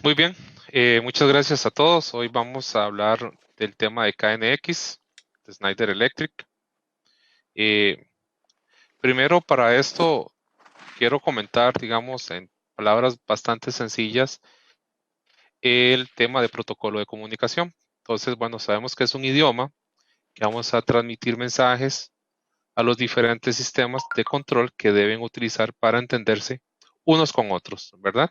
Muy bien, muchas gracias a todos. Hoy vamos a hablar del tema de KNX, de Schneider Electric. Eh, Primero, para esto, quiero comentar, digamos, en palabras bastante sencillas, el tema de protocolo de comunicación. Entonces, bueno, sabemos que es un idioma que vamos a transmitir mensajes a los diferentes sistemas de control que deben utilizar para entenderse unos con otros, ¿verdad?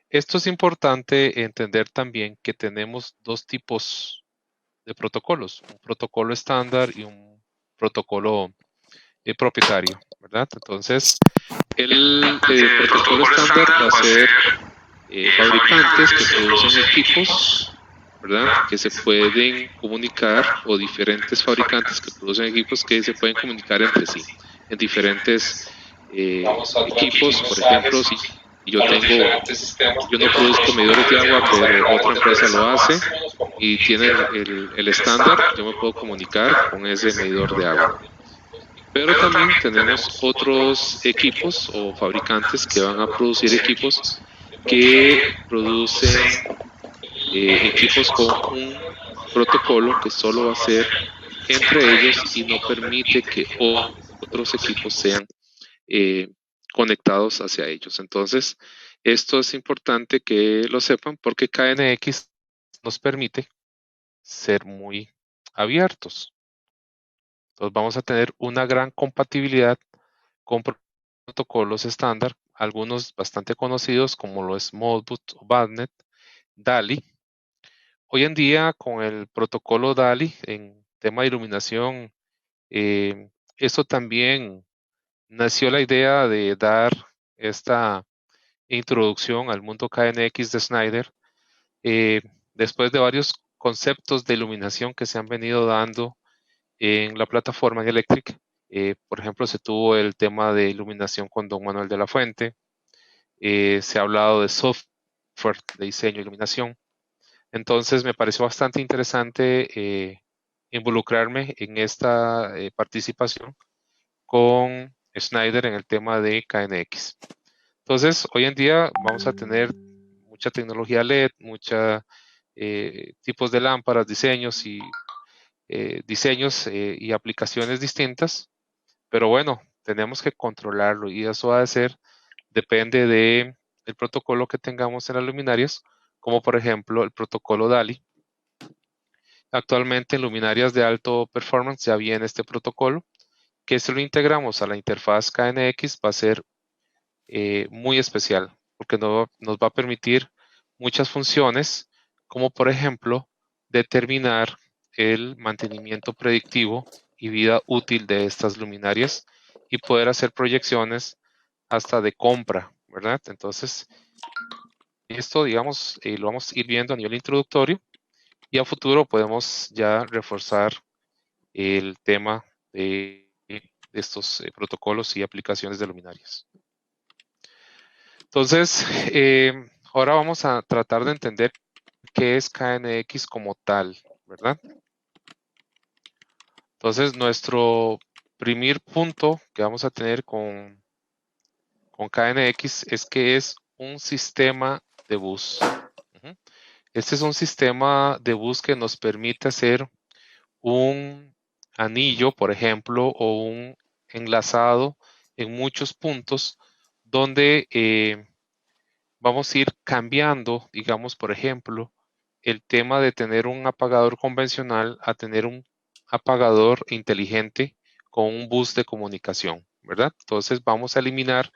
Esto es importante entender también que tenemos dos tipos de protocolos, un protocolo estándar y un protocolo propietario, ¿verdad? Entonces, el El protocolo protocolo estándar va a estándar va a ser ser fabricantes que fabricantes que producen producen equipos, equipos, ¿verdad? ¿verdad? Que se Que se pueden pueden comunicar comunicar o o diferentes diferentes fabricantes que fabricantes producen de equipos equipos que se que se pueden pueden comunicar comunicar entre entre sí sí en en diferentes diferentes, vamos a transmitir equipos. Por ejemplo, mensajes si yo a los tengo, diferentes sistemas yo no de produzco control. medidores de agua, Queremos saber pero la otra otra empresa empresa lo lo hace hace y y tiene tiene el el estándar, estándar, yo me yo me puedo puedo comunicar comunicar con con ese ese medidor de medidor de agua. agua. Pero Pero también también tenemos tenemos otros otros equipos equipos o o fabricantes que fabricantes que van a van a producir producir equipos equipos que que producen producen equipos equipos con con un un protocolo protocolo que que solo va a solo va a ser ser entre entre ellos ellos y y no no permite permite que que otros otros equipos equipos sean eh, conectados hacia ellos. Entonces, esto es importante que lo sepan porque KNX nos permite ser muy abiertos. Entonces, vamos a tener una gran compatibilidad con protocolos estándar, algunos bastante conocidos como lo es Modbus o BADNet, DALI. Hoy en día, con el protocolo DALI en tema de iluminación, esto también nació la idea de dar esta introducción al mundo KNX de Schneider, eh, después de varios conceptos de iluminación que se han venido dando en la plataforma en Electric. Por ejemplo, se tuvo el tema de iluminación con Don Manuel de la Fuente, se ha hablado de software de diseño e iluminación. Entonces me pareció bastante interesante involucrarme en esta participación con Schneider en el tema de KNX. Entonces, hoy en día vamos a tener mucha tecnología LED, muchos tipos de lámparas, diseños y aplicaciones distintas, pero bueno, tenemos que controlarlo y eso va a ser, depende de el protocolo que tengamos en las luminarias, como por ejemplo el protocolo DALI. Actualmente en luminarias de alto performance ya viene este protocolo, que si lo integramos a la interfaz KNX va a ser muy especial, porque nos va a permitir muchas funciones, como por ejemplo determinar el mantenimiento predictivo y vida útil de estas luminarias y poder hacer proyecciones hasta de compra, ¿verdad? Entonces, esto, digamos, lo vamos a ir viendo a nivel introductorio y a futuro podemos ya reforzar el tema de estos protocolos y aplicaciones de luminarias. Entonces, ahora vamos a tratar de entender qué es KNX como tal, ¿verdad? Entonces, nuestro primer punto que vamos a tener con KNX es que es un sistema de bus. Este es un sistema de bus que nos permite hacer un anillo, por ejemplo, o un enlazado en muchos puntos donde vamos a ir cambiando, digamos, por ejemplo, el tema de tener un apagador convencional a tener un apagador inteligente con un bus de comunicación, ¿verdad? Entonces vamos a eliminar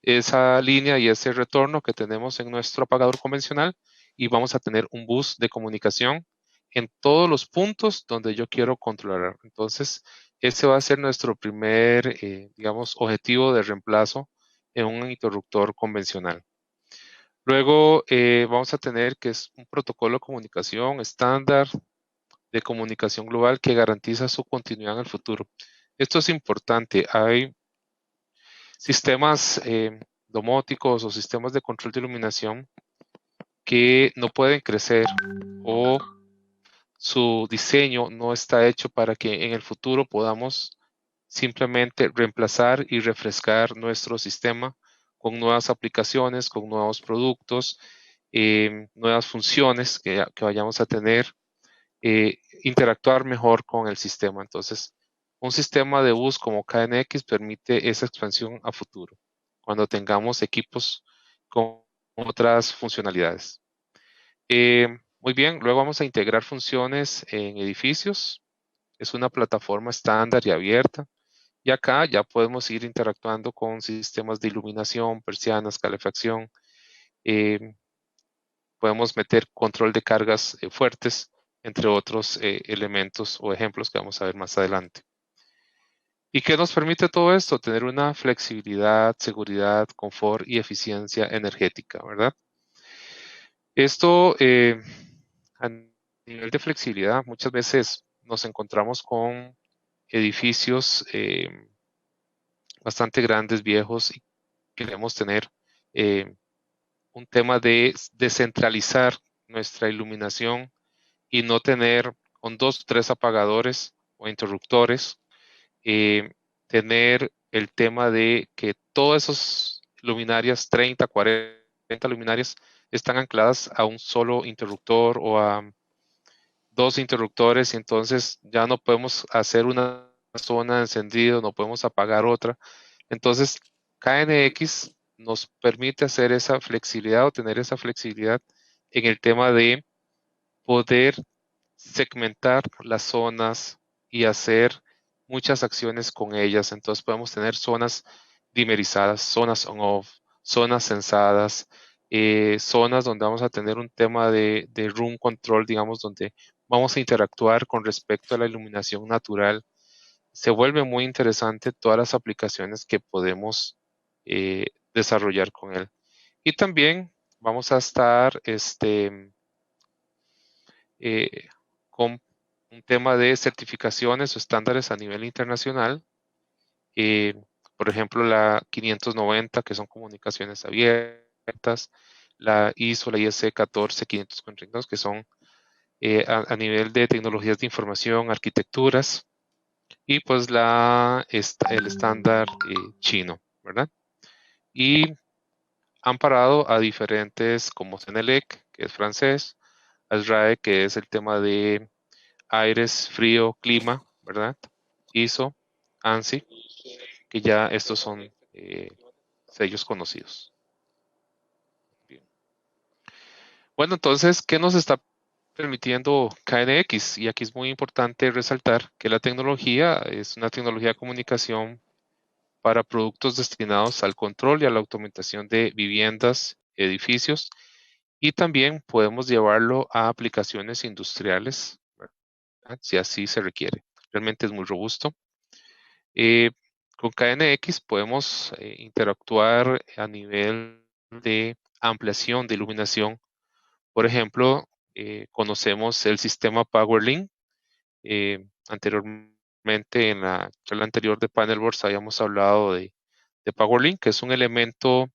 esa línea y ese retorno que tenemos en nuestro apagador convencional y vamos a tener un bus de comunicación en todos los puntos donde yo quiero controlar. Entonces, ese va a ser nuestro primer, digamos, objetivo de reemplazo en un interruptor convencional. Luego vamos a tener que es un protocolo de comunicación estándar de comunicación global que garantiza su continuidad en el futuro. Esto es importante. Hay sistemas domóticos o sistemas de control de iluminación que no pueden crecer o su diseño no está hecho para que en el futuro podamos simplemente reemplazar y refrescar nuestro sistema con nuevas aplicaciones, con nuevos productos, nuevas funciones que vayamos a tener, interactuar mejor con el sistema. Entonces, un sistema de bus como KNX permite esa expansión a futuro, cuando tengamos equipos con otras funcionalidades. Muy bien, luego vamos a integrar funciones en edificios. Es una plataforma estándar y abierta. Y acá ya podemos ir interactuando con sistemas de iluminación, persianas, calefacción. Podemos meter control de cargas fuertes, entre otros elementos o ejemplos que vamos a ver más adelante. ¿Y qué nos permite todo esto? Tener una flexibilidad, seguridad, confort y eficiencia energética, ¿verdad? Esto a nivel de flexibilidad, muchas veces nos encontramos con edificios bastante grandes, viejos, y queremos tener un tema de descentralizar nuestra iluminación y no tener con 2 o 3 apagadores o interruptores, tener el tema de que todas esas luminarias, 30, 40 luminarias, están ancladas a un solo interruptor o a 2 interruptores, y entonces ya no podemos hacer una zona de encendido, no podemos apagar otra. Entonces, KNX nos permite hacer esa flexibilidad o tener esa flexibilidad en el tema de poder segmentar las zonas y hacer muchas acciones con ellas. Entonces podemos tener zonas dimerizadas, zonas on-off, zonas sensadas, zonas donde vamos a tener un tema de room control, digamos, donde vamos a interactuar con respecto a la iluminación natural. Se vuelve muy interesante todas las aplicaciones que podemos desarrollar con él. Y también vamos a estar con un tema de certificaciones o estándares a nivel internacional. Por ejemplo, la 590, que son comunicaciones abiertas, la ISO, la IEC 14542, que son a nivel de tecnologías de información, arquitecturas, y pues el estándar chino, ¿verdad? Y han parado a diferentes, como CENELEC, que es francés, ASRAE, que es el tema de aires, frío, clima, ¿verdad? ISO, ANSI, que ya estos son sellos conocidos. Bien. Bueno, entonces, ¿qué nos está permitiendo KNX? Y aquí es muy importante resaltar que la tecnología es una tecnología de comunicación para productos destinados al control y a la automatización de viviendas, edificios, y también podemos llevarlo a aplicaciones industriales, ¿verdad? Si así se requiere. Realmente es muy robusto. Con KNX podemos interactuar a nivel de ampliación de iluminación. Por ejemplo, conocemos el sistema PowerLink. Anteriormente, en la charla anterior de Panelboards, habíamos hablado de PowerLink, que es un elemento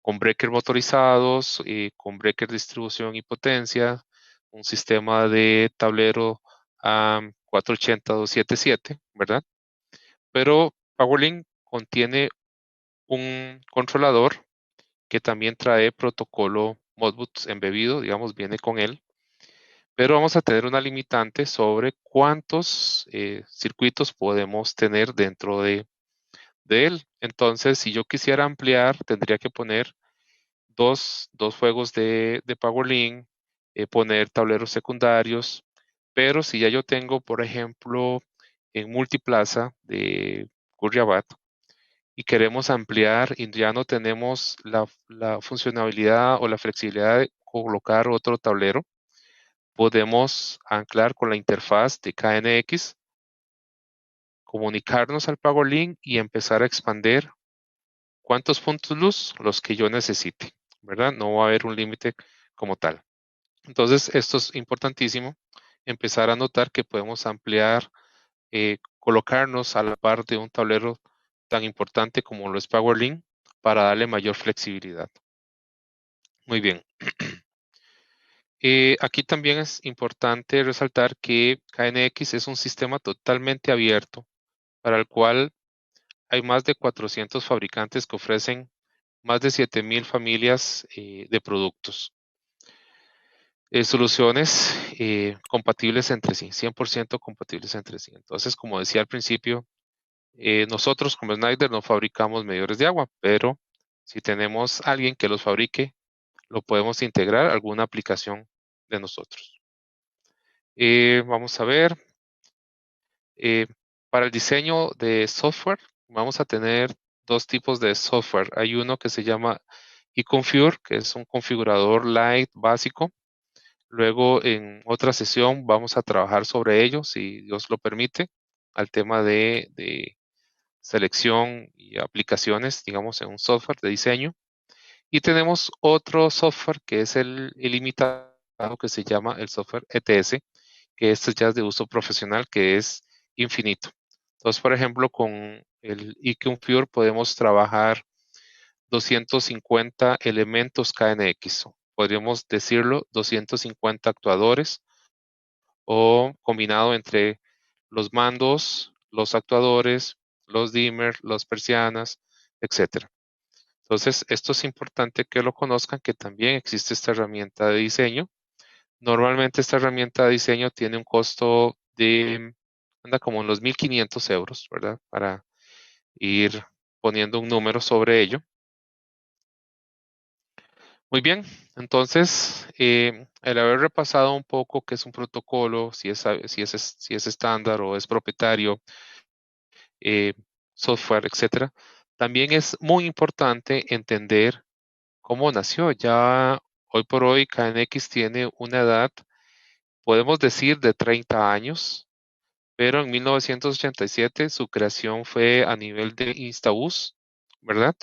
con breakers motorizados, con breaker distribución y potencia, un sistema de tablero 480-277, ¿verdad? Pero PowerLink contiene un controlador que también trae protocolo Modbus embebido, digamos, viene con él, pero vamos a tener una limitante sobre cuántos circuitos podemos tener dentro de él. Entonces, si yo quisiera ampliar, tendría que poner dos juegos de PowerLink, poner tableros secundarios, pero si ya yo tengo, por ejemplo, en Multiplaza de Curriabat, y queremos ampliar y ya no tenemos la funcionalidad o la flexibilidad de colocar otro tablero, podemos anclar con la interfaz de KNX, comunicarnos al PowerLink y empezar a expandir cuántos puntos luz, los que yo necesite, ¿verdad? No va a haber un límite como tal. Entonces, esto es importantísimo, empezar a notar que podemos ampliar, colocarnos a la par de un tablero tan importante como lo es PowerLink para darle mayor flexibilidad. Muy bien. Aquí también es importante resaltar que KNX es un sistema totalmente abierto para el cual hay más de 400 fabricantes que ofrecen más de 7,000 familias de productos. soluciones compatibles entre sí, 100% compatibles entre sí. Entonces, como decía al principio, nosotros como Schneider no fabricamos medidores de agua, pero si tenemos alguien que los fabrique, lo podemos integrar a alguna aplicación de nosotros. Vamos a ver. Para el diseño de software, vamos a tener dos tipos de software. Hay uno que se llama eConfigure, que es un configurador light básico. Luego, en otra sesión, vamos a trabajar sobre ello, si Dios lo permite, al tema de selección y aplicaciones, digamos, en un software de diseño. Y tenemos otro software que es el ilimitado, que se llama el software ETS, que este ya es de uso profesional, que es infinito. Entonces, por ejemplo, con el eConfigure podemos trabajar 250 elementos KNX. Podríamos decirlo 250 actuadores o combinado entre los mandos, los actuadores, los dimmers, las persianas, etcétera. Entonces, esto es importante que lo conozcan, que también existe esta herramienta de diseño. Normalmente esta herramienta de diseño tiene un costo de, anda como en los 1.500 euros, ¿verdad? Para ir poniendo un número sobre ello. Muy bien, entonces, el haber repasado un poco qué es un protocolo, si es estándar o es propietario, eh, software, etcétera, también es muy importante entender cómo nació. Ya hoy por hoy KNX tiene una edad, podemos decir, de 30 años, pero en 1987 su creación fue a nivel de Instabus, ¿verdad?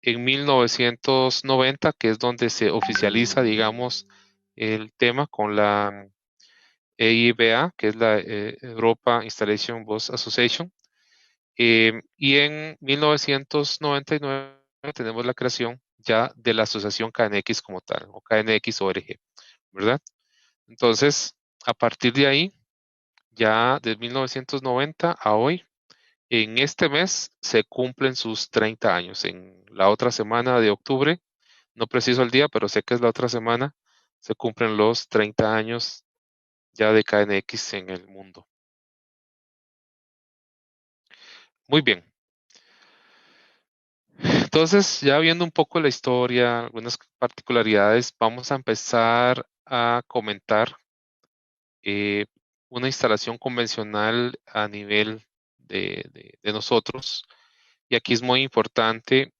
En 1990, que es donde se oficializa, digamos, el tema con la EIBA, que es la Europa Installation Bus Association. Y en 1999 tenemos la creación ya de la asociación KNX como tal, o KNX ORG, ¿verdad? Entonces, a partir de ahí, ya de 1990 a hoy, en este mes se cumplen sus 30 años. En la otra semana de octubre, no preciso el día, pero sé que es la otra semana, se cumplen los 30 años ya de KNX en el mundo. Muy bien. Entonces, ya viendo un poco la historia, algunas particularidades, vamos a empezar a comentar eh, una instalación convencional a nivel de nosotros. Y aquí es muy importante,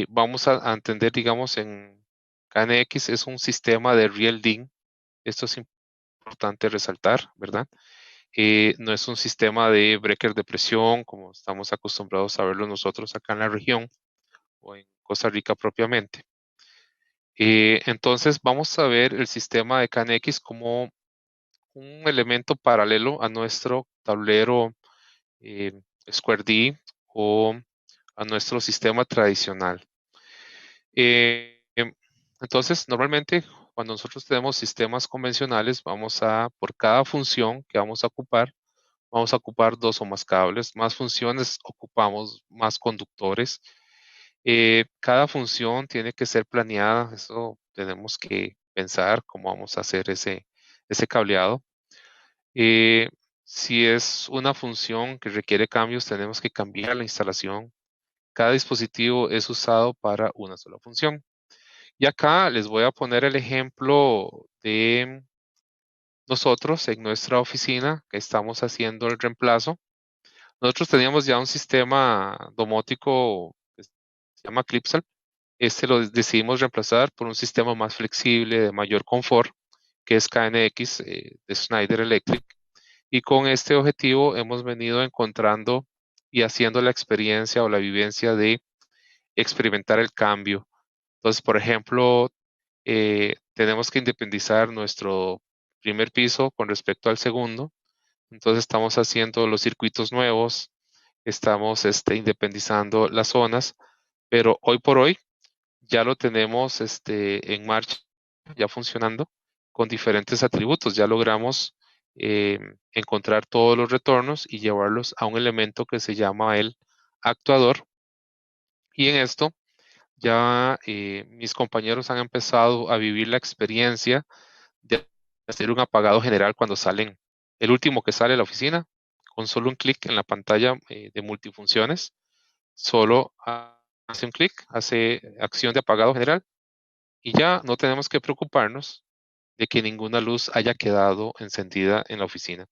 vamos a entender, digamos, en KNX es un sistema de real DIN. Esto es importante resaltar, ¿verdad? No es un sistema de breaker de presión como estamos acostumbrados a verlo nosotros acá en la región o en Costa Rica propiamente. Entonces vamos a ver el sistema de KNX como un elemento paralelo a nuestro tablero Square D o a nuestro sistema tradicional. Entonces, normalmente cuando nosotros tenemos sistemas convencionales, por cada función que vamos a ocupar dos o más cables, más funciones ocupamos más conductores. Cada función tiene que ser planeada, eso tenemos que pensar cómo vamos a hacer ese cableado. Eh, si es una función que requiere cambios, tenemos que cambiar la instalación. Cada dispositivo es usado para una sola función. Y acá les voy a poner el ejemplo de nosotros en nuestra oficina que estamos haciendo el reemplazo. Nosotros teníamos ya un sistema domótico que se llama Clipsal. Este lo decidimos reemplazar por un sistema más flexible, de mayor confort, que es KNX de Schneider Electric. Y con este objetivo hemos venido encontrando y haciendo la experiencia o la vivencia de experimentar el cambio. Entonces, por ejemplo, tenemos que independizar nuestro primer piso con respecto al segundo. Entonces, estamos haciendo los circuitos nuevos, estamos independizando las zonas, pero hoy por hoy ya lo tenemos en marcha, ya funcionando con diferentes atributos. Ya logramos encontrar todos los retornos y llevarlos a un elemento que se llama el actuador. Y en esto ya mis compañeros han empezado a vivir la experiencia de hacer un apagado general cuando salen, el último que sale de la oficina, con solo un clic en la pantalla de multifunciones, solo hace un clic, hace acción de apagado general y ya no tenemos que preocuparnos de que ninguna luz haya quedado encendida en la oficina.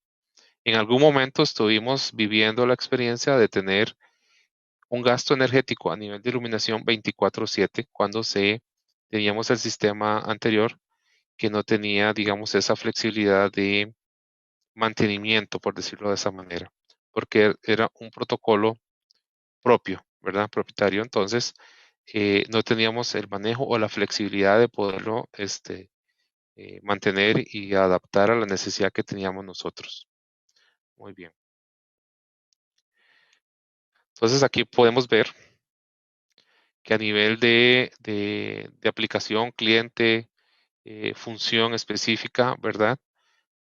En algún momento estuvimos viviendo la experiencia de tener un gasto energético a nivel de iluminación 24/7 cuando teníamos el sistema anterior que no tenía, digamos, esa flexibilidad de mantenimiento, por decirlo de esa manera, porque era un protocolo propio, ¿verdad? Propietario. Entonces, no teníamos el manejo o la flexibilidad de poderlo mantener y adaptar a la necesidad que teníamos nosotros. Muy bien. Entonces, aquí podemos ver que a nivel de aplicación, cliente, función específica, ¿verdad?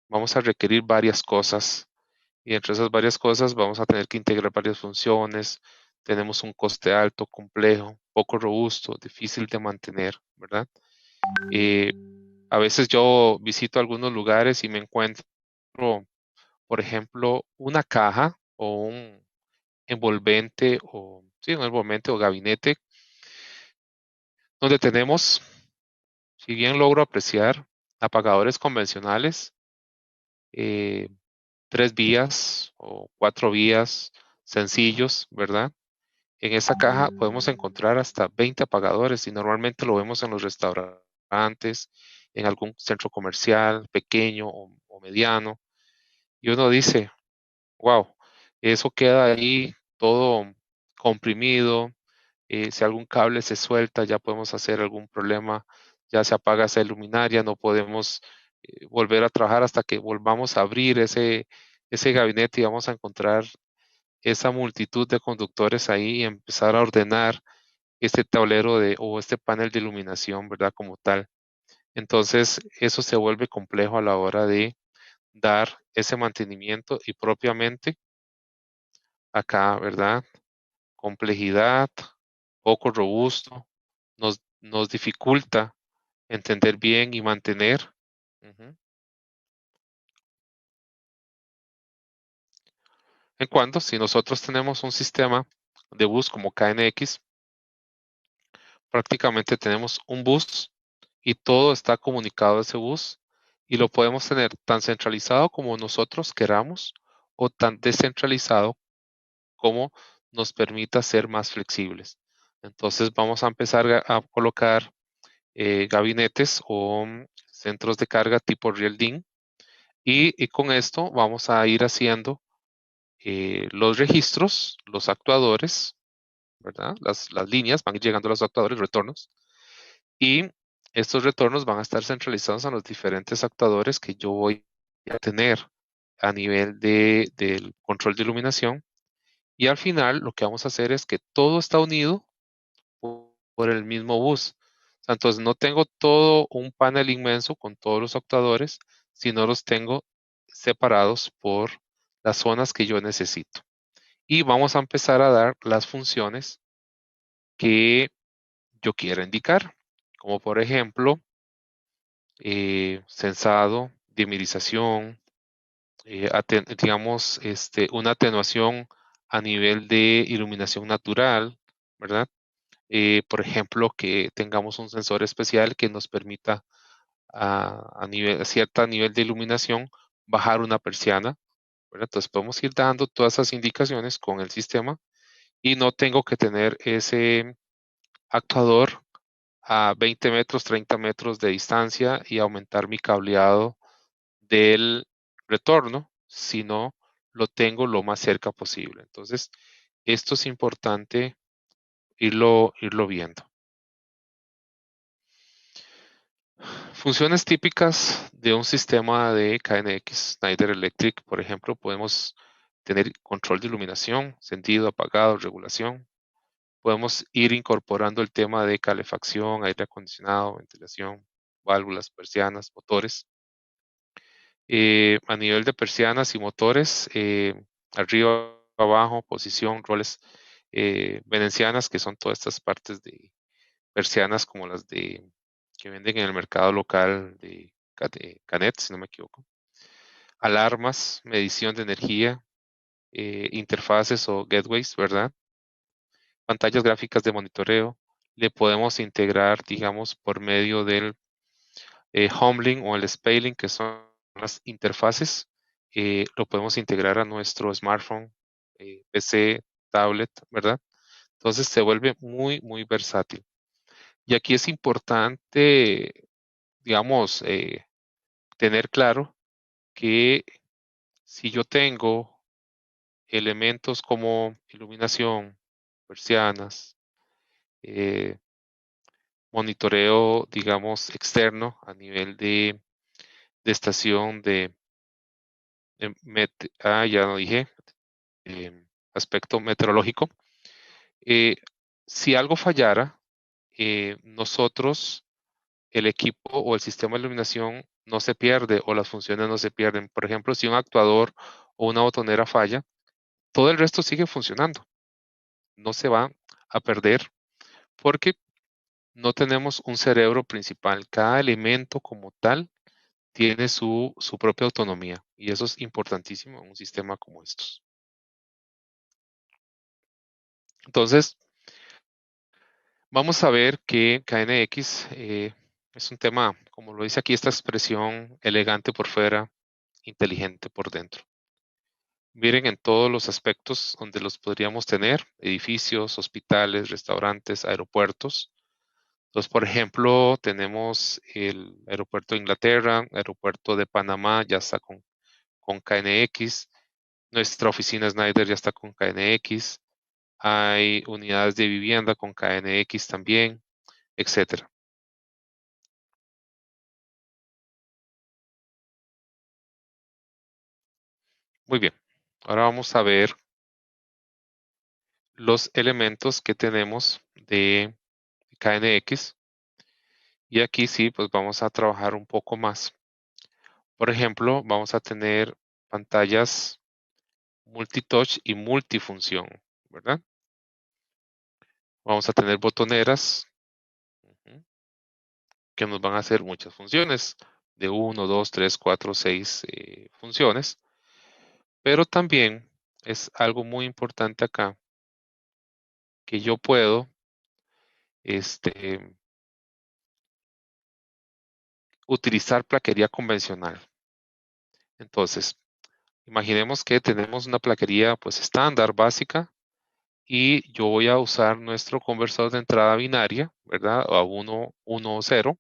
Vamos a requerir varias cosas y entre esas varias cosas vamos a tener que integrar varias funciones. Tenemos un coste alto, complejo, poco robusto, difícil de mantener, ¿verdad? A veces yo visito algunos lugares y me encuentro, por ejemplo, una caja o un envolvente o, sí, un envolvente o gabinete donde tenemos, si bien logro apreciar, apagadores convencionales, eh, 3 vías o 4 vías sencillos, ¿verdad? En esa caja podemos encontrar hasta 20 apagadores y normalmente lo vemos en los restaurantes, en algún centro comercial pequeño o mediano. Y uno dice, wow, eso queda ahí todo comprimido. Si algún cable se suelta, ya podemos hacer algún problema, ya se apaga esa luminaria, no podemos volver a trabajar hasta que volvamos a abrir ese gabinete y vamos a encontrar esa multitud de conductores ahí y empezar a ordenar este tablero o este panel de iluminación, ¿verdad? Como tal. Entonces, eso se vuelve complejo a la hora de dar ese mantenimiento y propiamente acá, ¿verdad? Complejidad, poco robusto, nos dificulta entender bien y mantener. Ujú. En cuanto, si nosotros tenemos un sistema de bus como KNX, prácticamente tenemos un bus y todo está comunicado a ese bus y lo podemos tener tan centralizado como nosotros queramos o tan descentralizado como nos permita ser más flexibles. Entonces vamos a empezar a colocar gabinetes o centros de carga tipo Real DIN y con esto vamos a ir haciendo los registros, los actuadores, ¿verdad? Las líneas van llegando a los actuadores, retornos, y estos retornos van a estar centralizados en los diferentes actuadores que yo voy a tener a nivel del control de iluminación. Y al final lo que vamos a hacer es que todo está unido por el mismo bus. O sea, entonces no tengo todo un panel inmenso con todos los actuadores, sino los tengo separados por las zonas que yo necesito. Y vamos a empezar a dar las funciones que yo quiera indicar, como por ejemplo, sensado, dimerización, digamos, una atenuación a nivel de iluminación natural, ¿verdad? Por ejemplo, que tengamos un sensor especial que nos permita a cierto nivel de iluminación bajar una persiana, ¿verdad? Entonces podemos ir dando todas esas indicaciones con el sistema y no tengo que tener ese actuador a 20 metros, 30 metros de distancia y aumentar mi cableado del retorno, sino lo tengo lo más cerca posible. Entonces, esto es importante irlo viendo. Funciones típicas de un sistema de KNX, Schneider Electric, por ejemplo, podemos tener control de iluminación, encendido, apagado, regulación. Podemos ir incorporando el tema de calefacción, aire acondicionado, ventilación, válvulas, persianas, motores. A nivel de persianas y motores, arriba, abajo, posición, roles venecianas, que son todas estas partes de persianas como las que venden en el mercado local de Canet, si no me equivoco. Alarmas, medición de energía, interfaces o gateways, ¿verdad? Pantallas gráficas de monitoreo. Le podemos integrar, digamos, por medio del Homelink o el Spaylink, que son las interfaces. Lo podemos integrar a nuestro smartphone, PC, tablet, ¿verdad? Entonces se vuelve muy, muy versátil. Y aquí es importante, digamos, tener claro que si yo tengo elementos como iluminación, persianas, monitoreo, digamos, externo a nivel de estación ya lo dije, aspecto meteorológico. Si algo fallara, nosotros, el equipo o el sistema de iluminación no se pierde o las funciones no se pierden. Por ejemplo, si un actuador o una botonera falla, todo el resto sigue funcionando. No se va a perder porque no tenemos un cerebro principal. Cada elemento como tal tiene su propia autonomía y eso es importantísimo en un sistema como estos. Entonces, vamos a ver que KNX es un tema, como lo dice aquí esta expresión, elegante por fuera, inteligente por dentro. Miren en todos los aspectos donde los podríamos tener, edificios, hospitales, restaurantes, aeropuertos. Entonces, por ejemplo, tenemos el aeropuerto de Inglaterra, aeropuerto de Panamá, ya está con KNX. Nuestra oficina Snyder ya está con KNX. Hay unidades de vivienda con KNX también, etcétera. Muy bien. Ahora vamos a ver los elementos que tenemos de KNX. Y aquí sí, pues vamos a trabajar un poco más. Por ejemplo, vamos a tener pantallas multitouch y multifunción, ¿verdad? Vamos a tener botoneras que nos van a hacer muchas funciones, de 1, 2, 3, 4, 6 funciones. Pero también es algo muy importante acá, que yo puedo utilizar plaquería convencional. Entonces, imaginemos que tenemos una plaquería pues estándar, básica, y yo voy a usar nuestro conversor de entrada binaria, ¿verdad? A 1, 1, 0.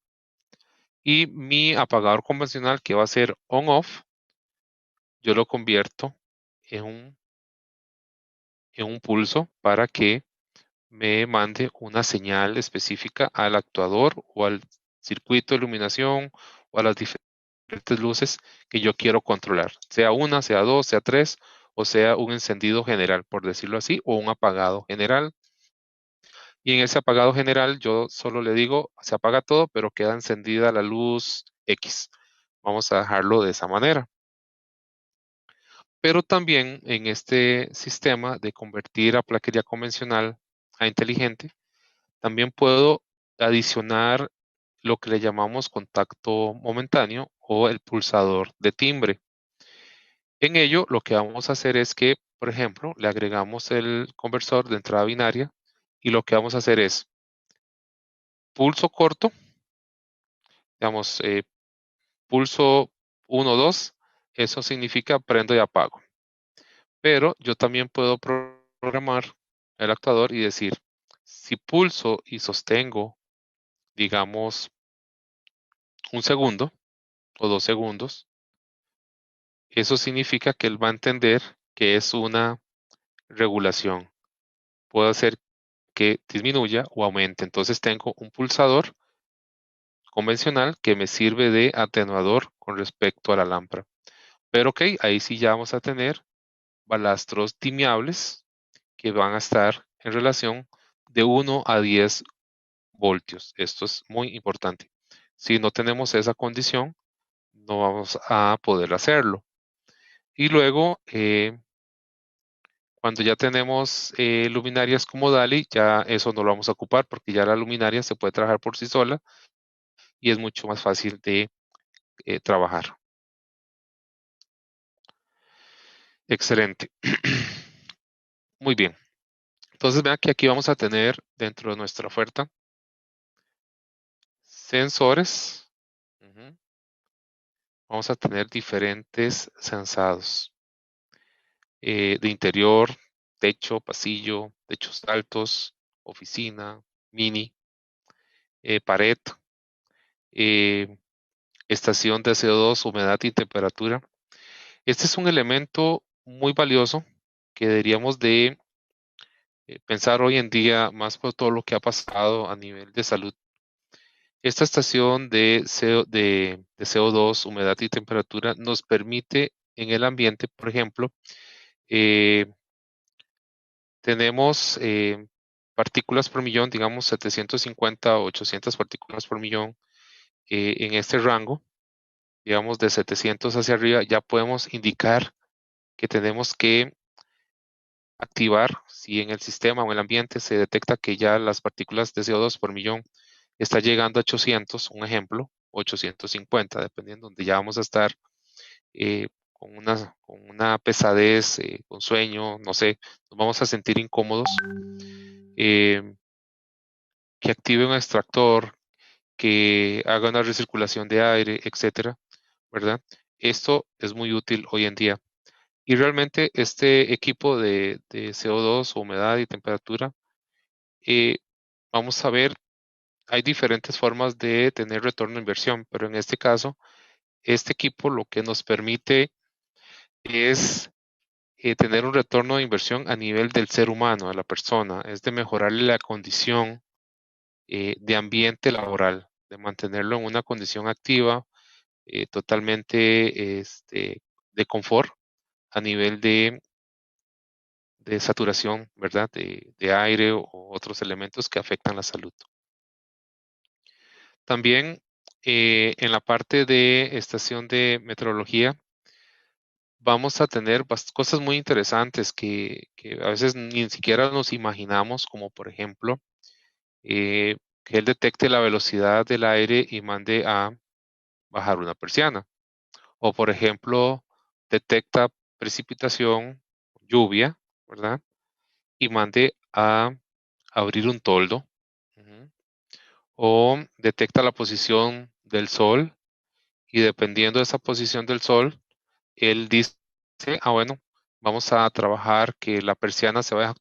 Y mi apagador convencional, que va a ser on-off, yo lo convierto en un pulso para que me mande una señal específica al actuador o al circuito de iluminación o a las diferentes luces que yo quiero controlar, sea una, sea dos, sea tres, o sea un encendido general, por decirlo así, o un apagado general. Y en ese apagado general yo solo le digo, se apaga todo, pero queda encendida la luz X. Vamos a dejarlo de esa manera. Pero también en este sistema de convertir a plaquería convencional a inteligente, también puedo adicionar lo que le llamamos contacto momentáneo o el pulsador de timbre. En ello, lo que vamos a hacer es que, por ejemplo, le agregamos el conversor de entrada binaria y lo que vamos a hacer es pulso corto, digamos, pulso 1, 2, eso significa prendo y apago. Pero yo también puedo programar el actuador y decir, si pulso y sostengo, digamos, 1 segundo o 2 segundos, eso significa que él va a entender que es una regulación. Puedo hacer que disminuya o aumente. Entonces tengo un pulsador convencional que me sirve de atenuador con respecto a la lámpara. Pero ok, ahí sí ya vamos a tener balastros dimeables que van a estar en relación de 1 a 10 voltios. Esto es muy importante. Si no tenemos esa condición, no vamos a poder hacerlo. Y luego, cuando ya tenemos luminarias como DALI, ya eso no lo vamos a ocupar porque ya la luminaria se puede trabajar por sí sola y es mucho más fácil de trabajar. Excelente. Muy bien. Entonces vean que aquí vamos a tener dentro de nuestra oferta sensores. Vamos a tener diferentes sensados de interior, techo, pasillo, techos altos, oficina, mini, pared, estación de CO2, humedad y temperatura. Este es un elemento muy valioso que deberíamos de pensar hoy en día, más por todo lo que ha pasado a nivel de salud. Esta estación de CO2, humedad y temperatura nos permite en el ambiente, por ejemplo, tenemos partículas por millón, digamos 750 o 800 partículas por millón en este rango, digamos de 700 hacia arriba, ya podemos indicar que tenemos que activar si en el sistema o en el ambiente se detecta que ya las partículas de CO2 por millón está llegando a 800, un ejemplo, 850, dependiendo donde ya vamos a estar con una pesadez, con sueño, no sé, nos vamos a sentir incómodos, que active un extractor, que haga una recirculación de aire, etcétera, ¿verdad? Esto es muy útil hoy en día. Y realmente este equipo de CO2, humedad y temperatura, vamos a ver, hay diferentes formas de tener retorno de inversión, pero en este caso, este equipo lo que nos permite es tener un retorno de inversión a nivel del ser humano, a la persona, es de mejorarle la condición de ambiente laboral, de mantenerlo en una condición activa, totalmente de confort a nivel de saturación, ¿verdad? De aire o otros elementos que afectan la salud. También en la parte de estación de meteorología, vamos a tener cosas muy interesantes que a veces ni siquiera nos imaginamos, como por ejemplo, que él detecte la velocidad del aire y mande a bajar una persiana. O por ejemplo, detecta precipitación, lluvia, ¿verdad? Y mande a abrir un toldo. O detecta la posición del sol y dependiendo de esa posición del sol, él dice, bueno, vamos a trabajar que la persiana se vaya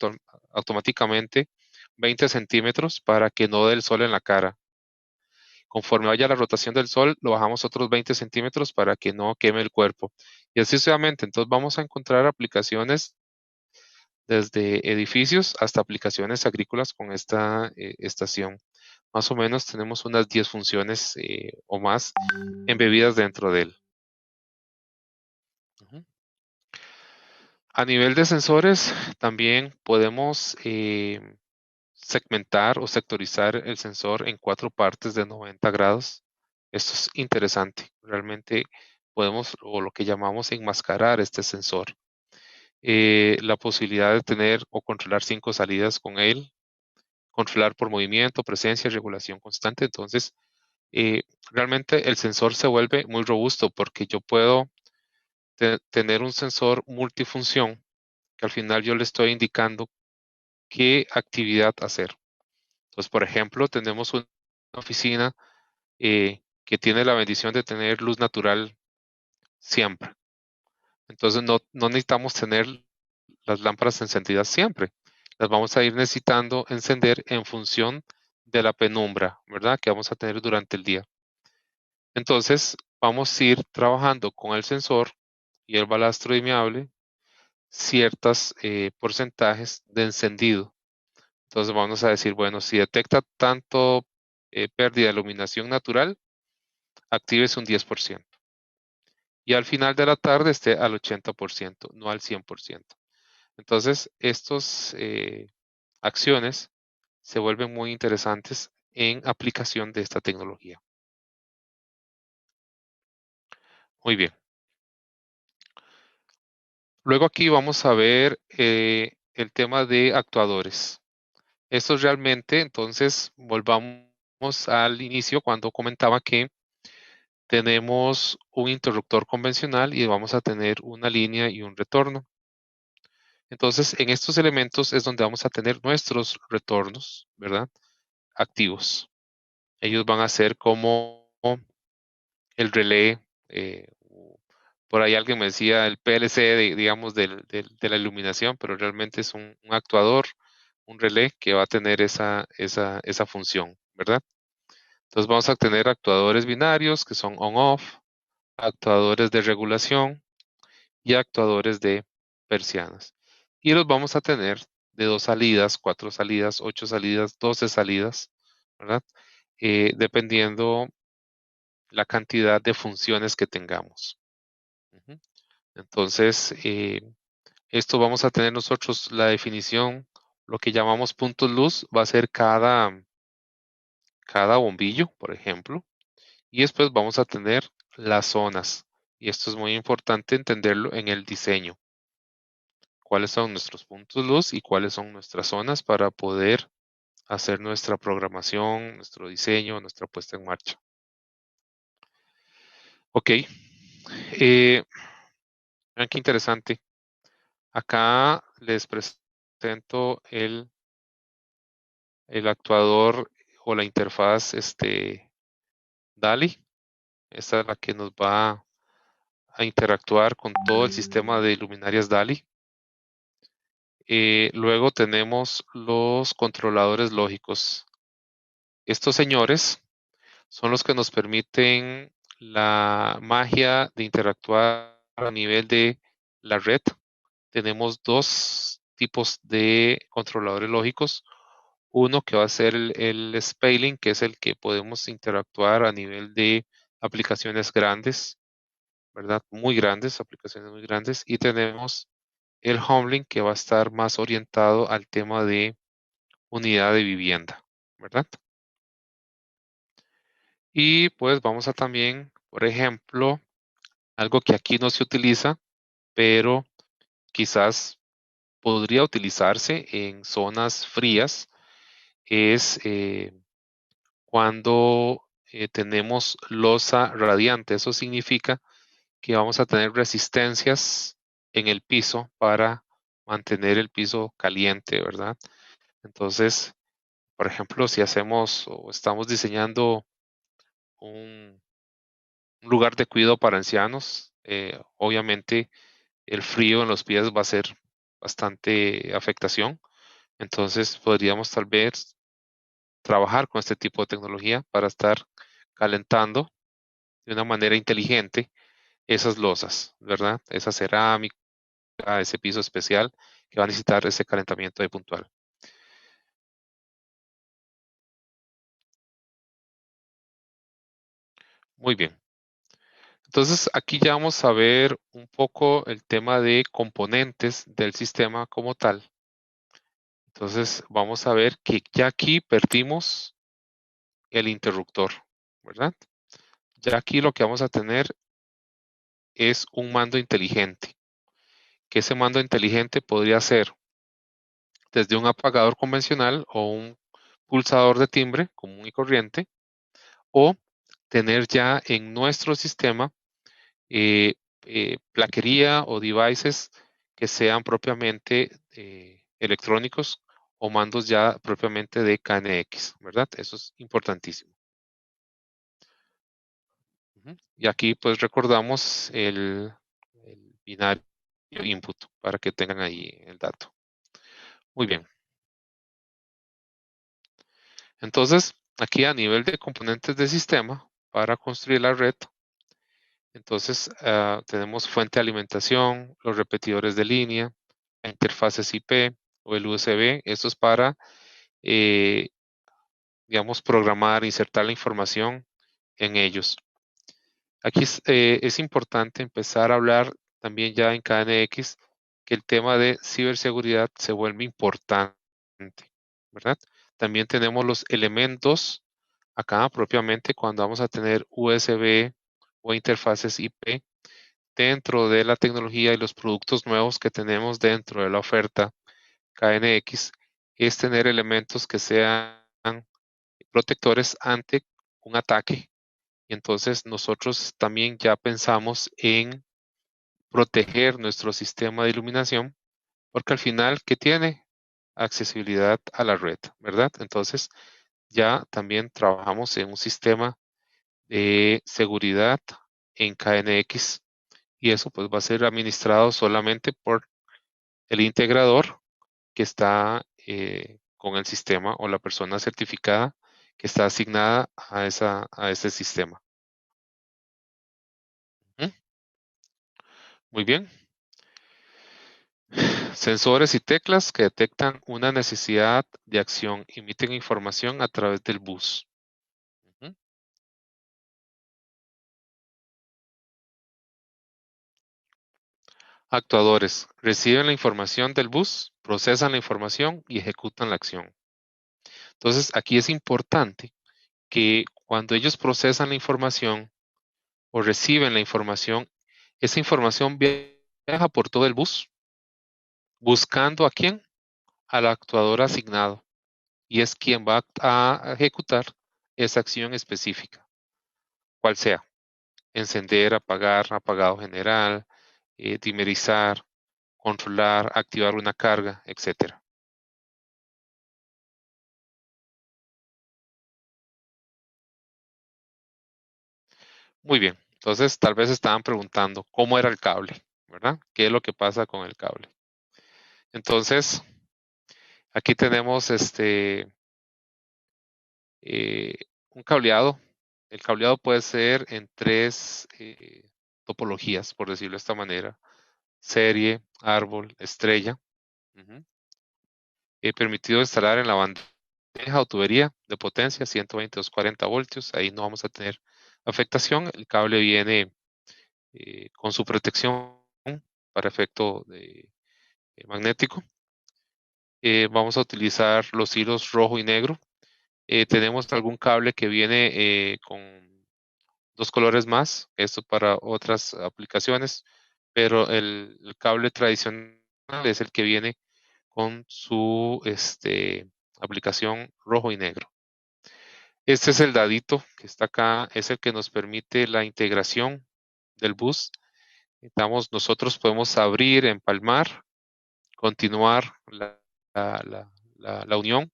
automáticamente 20 centímetros para que no dé el sol en la cara. Conforme vaya la rotación del sol, lo bajamos otros 20 centímetros para que no queme el cuerpo. Y así sucesivamente. Entonces vamos a encontrar aplicaciones desde edificios hasta aplicaciones agrícolas con esta estación. Más o menos tenemos unas 10 funciones o más embebidas dentro de él. A nivel de sensores, también podemos segmentar o sectorizar el sensor en 4 partes de 90 grados. Esto es interesante. Realmente podemos, o lo que llamamos, enmascarar este sensor. La posibilidad de tener o controlar 5 salidas con él, controlar por movimiento, presencia, regulación constante. Entonces, realmente el sensor se vuelve muy robusto porque yo puedo tener un sensor multifunción que al final yo le estoy indicando qué actividad hacer. Entonces, por ejemplo, tenemos una oficina que tiene la bendición de tener luz natural siempre. Entonces, no necesitamos tener las lámparas encendidas siempre. Las vamos a ir necesitando encender en función de la penumbra, ¿verdad? Que vamos a tener durante el día. Entonces, vamos a ir trabajando con el sensor y el balastro dimeable ciertos porcentajes de encendido. Entonces vamos a decir, bueno, si detecta tanto pérdida de iluminación natural, actives un 10%. Y al final de la tarde esté al 80%, no al 100%. Entonces, estas acciones se vuelven muy interesantes en aplicación de esta tecnología. Muy bien. Luego aquí vamos a ver el tema de actuadores. Esto realmente, entonces, volvamos al inicio cuando comentaba que tenemos un interruptor convencional y vamos a tener una línea y un retorno. Entonces, en estos elementos es donde vamos a tener nuestros retornos, ¿verdad? Activos. Ellos van a ser como el relé. Por ahí alguien me decía el PLC, digamos, de la iluminación, pero realmente es un actuador, un relé que va a tener esa función, ¿verdad? Entonces vamos a tener actuadores binarios que son on-off, actuadores de regulación y actuadores de persianas. Y los vamos a tener de 2 salidas, 4 salidas, 8 salidas, 12 salidas, ¿verdad? Dependiendo la cantidad de funciones que tengamos. Entonces, esto vamos a tener nosotros la definición, lo que llamamos puntos luz, va a ser cada bombillo, por ejemplo, y después vamos a tener las zonas. Y esto es muy importante entenderlo en el diseño. Cuáles son nuestros puntos luz y cuáles son nuestras zonas para poder hacer nuestra programación, nuestro diseño, nuestra puesta en marcha. Ok. Vean qué interesante. Acá les presento el actuador o la interfaz DALI. Esta es la que nos va a interactuar con todo el sistema de luminarias DALI. Luego tenemos los controladores lógicos. Estos señores son los que nos permiten la magia de interactuar a nivel de la red. Tenemos 2 tipos de controladores lógicos. Uno que va a ser el scaling, que es el que podemos interactuar a nivel de aplicaciones grandes, ¿verdad? Muy grandes, aplicaciones muy grandes. Y tenemos el homelink, que va a estar más orientado al tema de unidad de vivienda, ¿verdad? Y pues vamos a también, por ejemplo, algo que aquí no se utiliza, pero quizás podría utilizarse en zonas frías, es cuando tenemos losa radiante. Eso significa que vamos a tener resistencias en el piso para mantener el piso caliente, ¿verdad? Entonces, por ejemplo, si hacemos o estamos diseñando un lugar de cuidado para ancianos, obviamente el frío en los pies va a ser bastante afectación. Entonces, podríamos tal vez trabajar con este tipo de tecnología para estar calentando de una manera inteligente esas losas, ¿verdad? Esa cerámica, ese piso especial que va a necesitar ese calentamiento de puntual. Muy bien. Entonces, aquí ya vamos a ver un poco el tema de componentes del sistema como tal. Entonces, vamos a ver que ya aquí perdimos el interruptor, ¿verdad? Ya aquí lo que vamos a tener es un mando inteligente, que ese mando inteligente podría ser desde un apagador convencional o un pulsador de timbre común y corriente, o tener ya en nuestro sistema plaquería o devices que sean propiamente electrónicos o mandos ya propiamente de KNX, ¿verdad? Eso es importantísimo. Y aquí pues recordamos el binario input para que tengan ahí el dato. Muy bien. Entonces, aquí a nivel de componentes de sistema, para construir la red, entonces tenemos fuente de alimentación, los repetidores de línea, interfaces IP o el USB. Esto es para, digamos, programar, insertar la información en ellos. Aquí es importante empezar a hablar también ya en KNX que el tema de ciberseguridad se vuelve importante, ¿verdad? También tenemos los elementos acá propiamente cuando vamos a tener USB o interfaces IP dentro de la tecnología y los productos nuevos que tenemos dentro de la oferta KNX, es tener elementos que sean protectores ante un ataque Y entonces nosotros también ya pensamos en proteger nuestro sistema de iluminación, porque al final, ¿qué tiene? Accesibilidad a la red, ¿verdad? Entonces, ya también trabajamos en un sistema de seguridad en KNX y eso pues va a ser administrado solamente por el integrador que está con el sistema o la persona certificada que está asignada a ese sistema. ¿Mm? Muy bien. Sensores y teclas que detectan una necesidad de acción, emiten información a través del bus. Ujú. Actuadores reciben la información del bus, procesan la información y ejecutan la acción. Entonces, aquí es importante que cuando ellos procesan la información o reciben la información, esa información viaja por todo el bus, buscando a quién, al actuador asignado, y es quien va a ejecutar esa acción específica, cual sea, encender, apagar, apagado general, dimerizar, controlar, activar una carga, etcétera. Muy bien, entonces tal vez estaban preguntando cómo era el cable, ¿verdad? ¿Qué es lo que pasa con el cable? Entonces, aquí tenemos un cableado. El cableado puede ser en tres topologías, por decirlo de esta manera: serie, árbol, estrella. Ujú. Permitido instalar en la bandeja o tubería de potencia 120-240 voltios. Ahí no vamos a tener afectación. El cable viene con su protección para efecto magnético. Vamos a utilizar los hilos rojo y negro. Tenemos algún cable que viene con dos colores más, esto para otras aplicaciones, pero el cable tradicional es el que viene con su aplicación rojo y negro. Este es el dadito que está acá, es el que nos permite la integración del bus. Nosotros podemos abrir, empalmar, continuar la unión.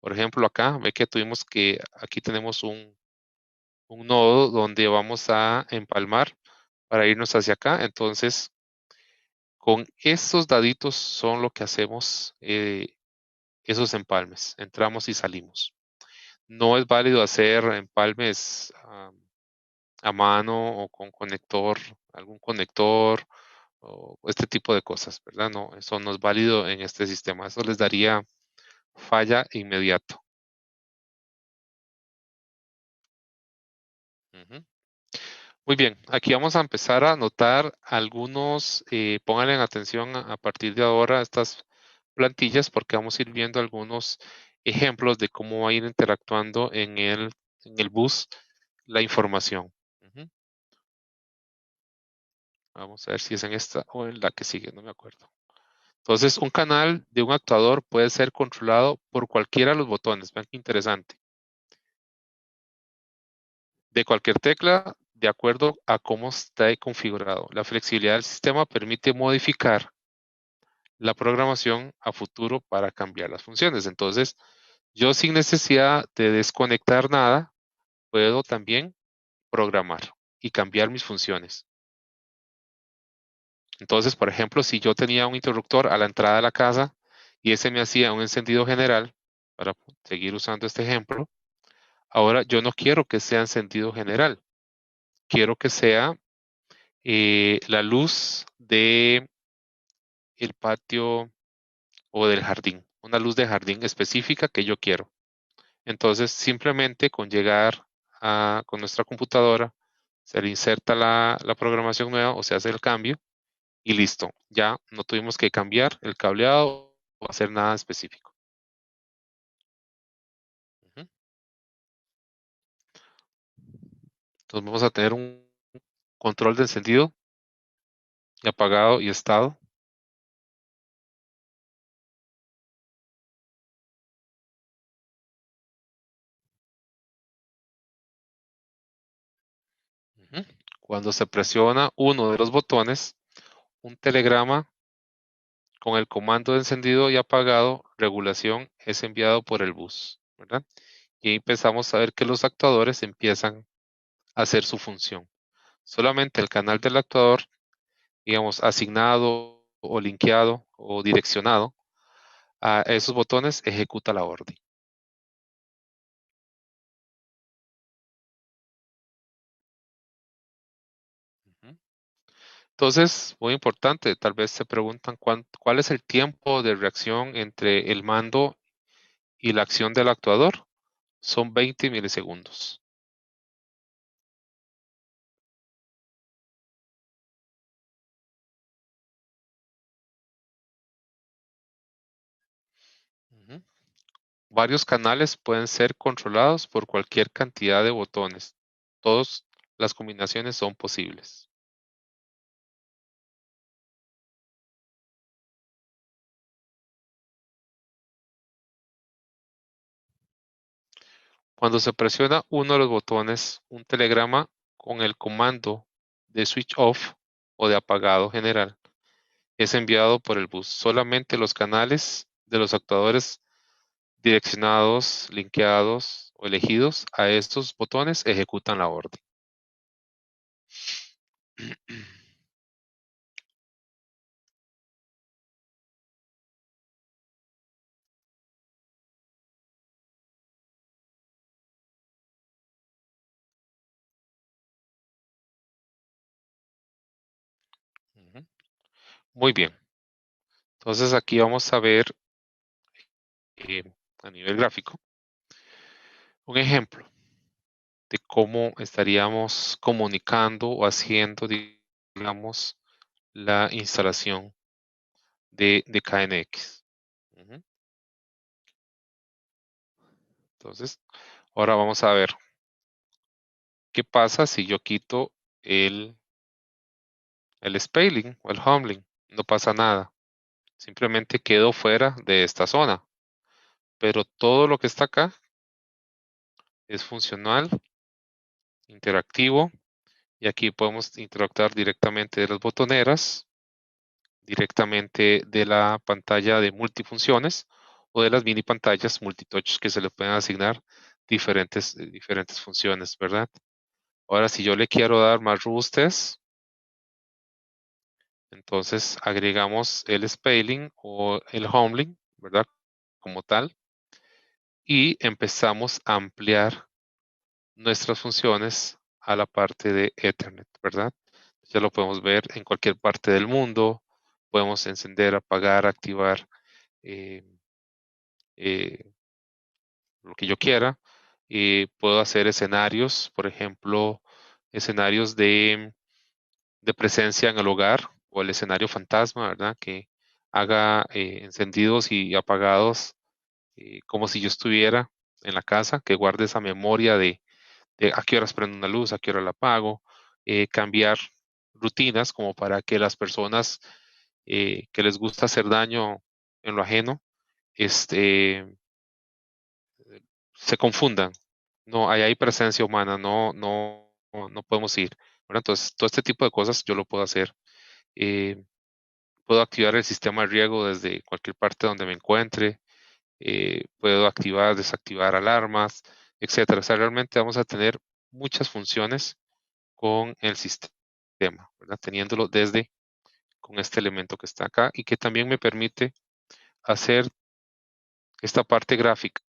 Por ejemplo, acá ve que aquí tenemos un nodo donde vamos a empalmar para irnos hacia acá. Entonces, con estos daditos son lo que hacemos esos empalmes. Entramos y salimos. No es válido hacer empalmes a mano o con conector, algún conector o este tipo de cosas, ¿verdad? No, eso no es válido en este sistema. Eso les daría falla inmediato. Ujú. Muy bien, aquí vamos a empezar a anotar algunos, pónganle atención a partir de ahora a estas plantillas porque vamos a ir viendo algunos ejemplos de cómo va a ir interactuando en el bus la información. Ujú. Vamos a ver si es en esta o en la que sigue, no me acuerdo. Entonces, un canal de un actuador puede ser controlado por cualquiera de los botones. Vean qué interesante. De cualquier tecla, de acuerdo a cómo está configurado. La flexibilidad del sistema permite modificar la programación a futuro para cambiar las funciones. Entonces, yo sin necesidad de desconectar nada, puedo también programar y cambiar mis funciones. Entonces, por ejemplo, si yo tenía un interruptor a la entrada de la casa y ese me hacía un encendido general, para seguir usando este ejemplo, ahora yo no quiero que sea encendido general, quiero que sea la luz de el patio o del jardín, una luz de jardín específica que yo quiero. Entonces, simplemente con llegar con nuestra computadora, se le inserta la programación nueva o se hace el cambio y listo. Ya no tuvimos que cambiar el cableado o hacer nada específico. Ujú. Entonces vamos a tener un control de encendido y apagado y estado. Ujú. Cuando se presiona uno de los botones, un telegrama con el comando de encendido y apagado, regulación, es enviado por el bus, ¿verdad? Y ahí empezamos a ver que los actuadores empiezan a hacer su función. Solamente el canal del actuador, digamos, asignado o linkeado o direccionado a esos botones, ejecuta la orden. Ujú. Entonces, muy importante, tal vez se preguntan cuál es el tiempo de reacción entre el mando y la acción del actuador. Son 20 milisegundos. Ujú. Varios canales pueden ser controlados por cualquier cantidad de botones. Todas las combinaciones son posibles. Cuando se presiona uno de los botones, un telegrama con el comando de switch off o de apagado general es enviado por el bus. Solamente los canales de los actuadores direccionados, linkeados o elegidos a estos botones ejecutan la orden. Ujú. Muy bien. Entonces aquí vamos a ver eh, a nivel gráfico un ejemplo de cómo estaríamos comunicando o haciendo, digamos, la instalación de KNX. Ujú. Entonces, ahora vamos a ver qué pasa si yo quito el, el scaling o el humbling. No pasa nada. Simplemente quedo fuera de esta zona. Pero todo lo que está acá es funcional, interactivo, y aquí podemos interactuar directamente de las botoneras, directamente de la pantalla de multifunciones o de las mini pantallas multitouch que se le pueden asignar diferentes funciones, ¿verdad? Ahora, si yo le quiero dar más robustez, entonces agregamos el scaling o el humbling, ¿verdad? Como tal, y empezamos a ampliar nuestras funciones a la parte de Ethernet, ¿verdad? Ya lo podemos ver en cualquier parte del mundo. Podemos encender, apagar, activar eh, eh, lo que yo quiera. Puedo hacer escenarios, por ejemplo, escenarios de presencia en el hogar o el escenario fantasma, ¿verdad? Que haga encendidos y apagados como si yo estuviera en la casa, que guarde esa memoria de a qué horas prendo una luz, a qué hora la apago, cambiar rutinas como para que las personas que les gusta hacer daño en lo ajeno, este, se confundan. No, ahí hay presencia humana, no podemos ir. ¿Verdad? Entonces, todo este tipo de cosas yo lo puedo hacer. Eh, Puedo activar el sistema de riego desde cualquier parte donde me encuentre. Puedo activar, desactivar alarmas, etcétera. O sea, realmente vamos a tener muchas funciones con el sistema, ¿verdad? Teniéndolo desde con este elemento que está acá y que también me permite hacer esta parte gráfica,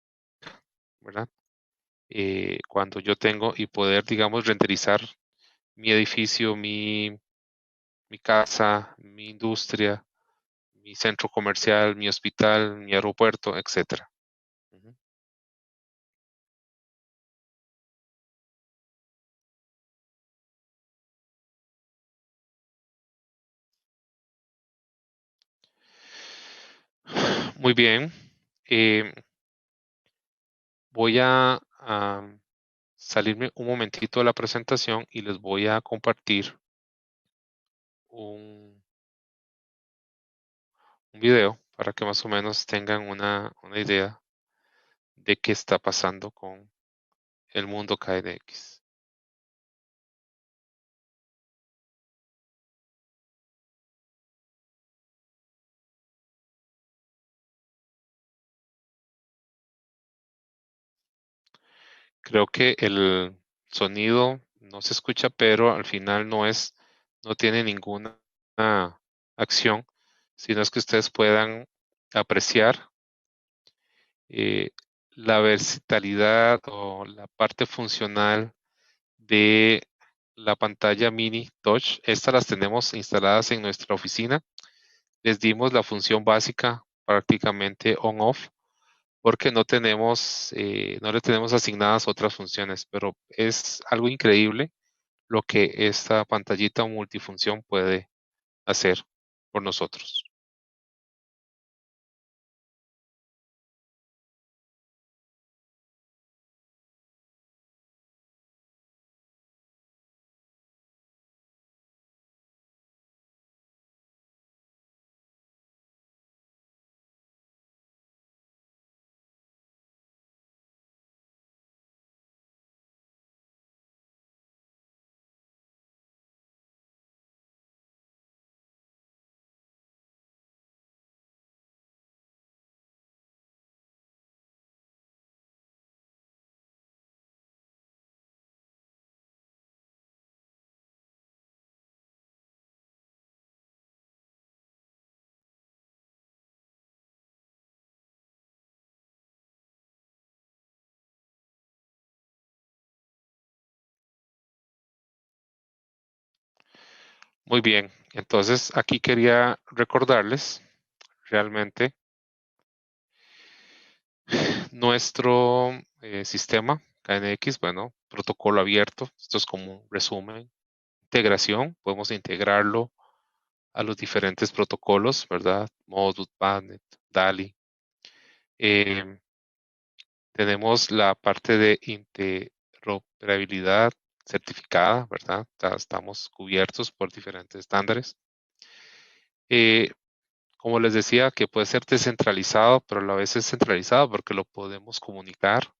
¿verdad? Cuando yo tengo y poder, digamos, renderizar mi edificio, mi casa, mi industria, mi centro comercial, mi hospital, mi aeropuerto, etcétera. Ujú. Muy bien. Eh, Voy a salirme un momentito de la presentación y les voy a compartir un, un video para que más o menos tengan una idea de qué está pasando con el mundo KNX. Creo que el sonido no se escucha, pero al final no tiene ninguna acción, sino es que ustedes puedan apreciar eh, la versatilidad o la parte funcional de la pantalla mini touch. Estas las tenemos instaladas en nuestra oficina. Les dimos la función básica prácticamente on-off porque no le tenemos asignadas otras funciones, pero es algo increíble lo que esta pantallita multifunción puede hacer por nosotros. Muy bien, entonces aquí quería recordarles realmente nuestro sistema KNX, bueno, protocolo abierto, esto es como un resumen, integración, podemos integrarlo a los diferentes protocolos, ¿verdad? Modbus, Bandnet, DALI. Tenemos la parte de interoperabilidad certificada, ¿verdad? Estamos cubiertos por diferentes estándares. Como les decía, que puede ser descentralizado, pero a la vez es centralizado porque lo podemos comunicar,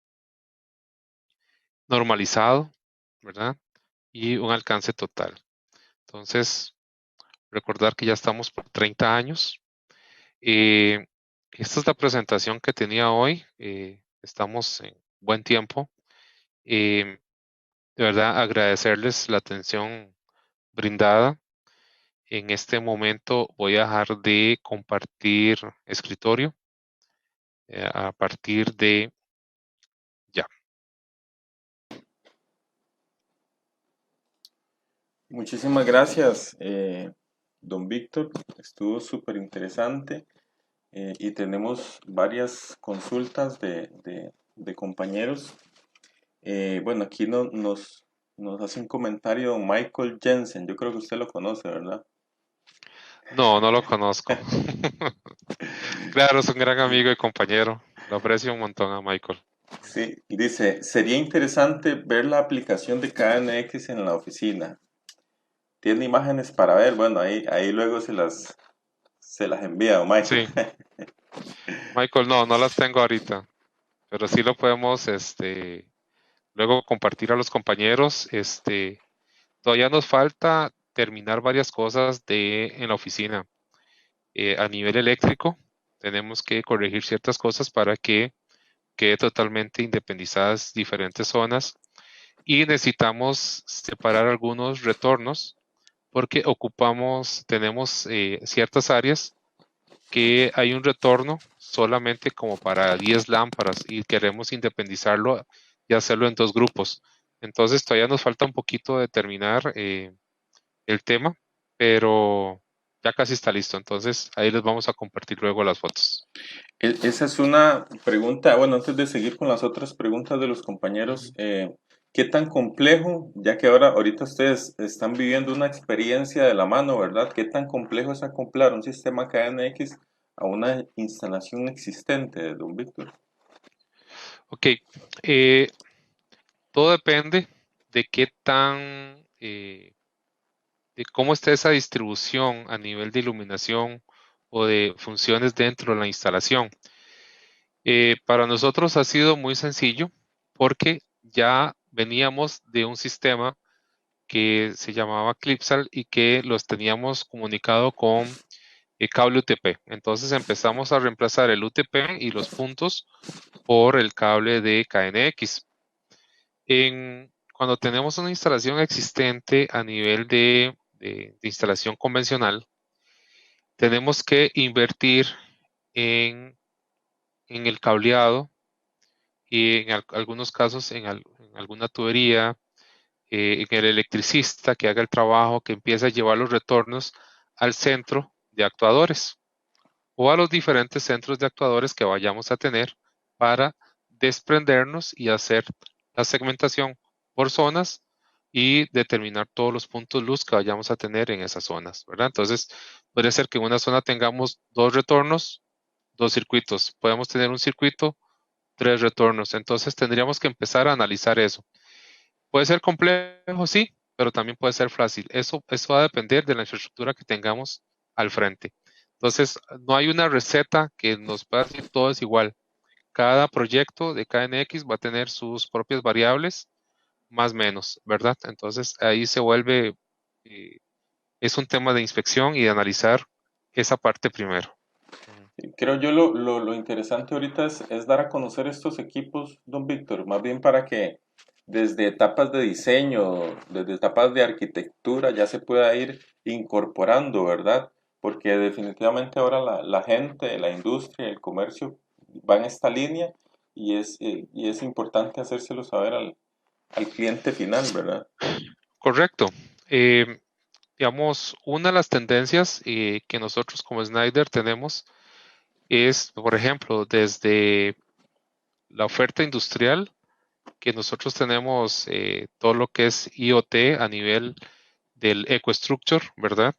normalizado, ¿verdad? Y un alcance total. Entonces, recordar que ya estamos por 30 años. Esta es la presentación que tenía hoy. Estamos en buen tiempo. De verdad, agradecerles la atención brindada. En este momento voy a dejar de compartir escritorio a partir de ya. Muchísimas gracias, don Víctor. Estuvo súper interesante y tenemos varias consultas de compañeros. Bueno, aquí nos hace un comentario don Michael Jensen. Yo creo que usted lo conoce, ¿verdad? No, no lo conozco. Claro, es un gran amigo y compañero. Lo aprecio un montón a Michael. Sí, y dice, sería interesante ver la aplicación de KNX en la oficina. Tiene imágenes para ver, bueno, ahí luego se las envía, don Michael. Sí, Michael, no las tengo ahorita, pero sí lo podemos, luego compartir a los compañeros. Todavía nos falta terminar varias cosas en la oficina. A nivel eléctrico, tenemos que corregir ciertas cosas para que quede totalmente independizadas diferentes zonas y necesitamos separar algunos retornos porque tenemos ciertas áreas que hay un retorno solamente como para 10 lámparas y queremos independizarlo y hacerlo en 2 grupos. Entonces todavía nos falta un poquito de terminar el tema, pero ya casi está listo. Entonces ahí les vamos a compartir luego las fotos. Esa es una pregunta, bueno, antes de seguir con las otras preguntas de los compañeros, ¿qué tan complejo, ya que ahorita ustedes están viviendo una experiencia de la mano, ¿verdad? ¿Qué tan complejo es acoplar un sistema KNX a una instalación existente, don Víctor? Ok, todo depende de qué de cómo está esa distribución a nivel de iluminación o de funciones dentro de la instalación. Para nosotros ha sido muy sencillo porque ya veníamos de un sistema que se llamaba Clipsal y que los teníamos comunicado con cable UTP. Entonces empezamos a reemplazar el UTP y los puntos por el cable de KNX. Cuando tenemos una instalación existente a nivel de instalación convencional, tenemos que invertir en, en el cableado y en algunos casos en alguna tubería, en el electricista que haga el trabajo, que empiece a llevar los retornos al centro de actuadores o a los diferentes centros de actuadores que vayamos a tener para desprendernos y hacer la segmentación por zonas y determinar todos los puntos luz que vayamos a tener en esas zonas, ¿verdad? Entonces, puede ser que en una zona tengamos 2 retornos, 2 circuitos. Podemos tener un circuito, 3 retornos. Entonces, tendríamos que empezar a analizar eso. Puede ser complejo, sí, pero también puede ser fácil. Eso va a depender de la infraestructura que tengamos al frente. Entonces, no hay una receta que nos pueda decir todo es igual. Cada proyecto de KNX va a tener sus propias variables, más menos, ¿verdad? Entonces, ahí se vuelve, eh, es un tema de inspección y de analizar esa parte primero. Creo yo lo interesante ahorita es dar a conocer estos equipos, don Víctor, más bien para que desde etapas de diseño, desde etapas de arquitectura ya se pueda ir incorporando, ¿verdad? Porque definitivamente ahora la gente, la industria, el comercio va en esta línea y es importante hacérselo saber al cliente final, ¿verdad? Correcto. Eh, digamos, una de las tendencias que nosotros como Snyder tenemos es, por ejemplo, desde la oferta industrial, que nosotros tenemos todo lo que es IoT a nivel del EcoStructure, ¿verdad?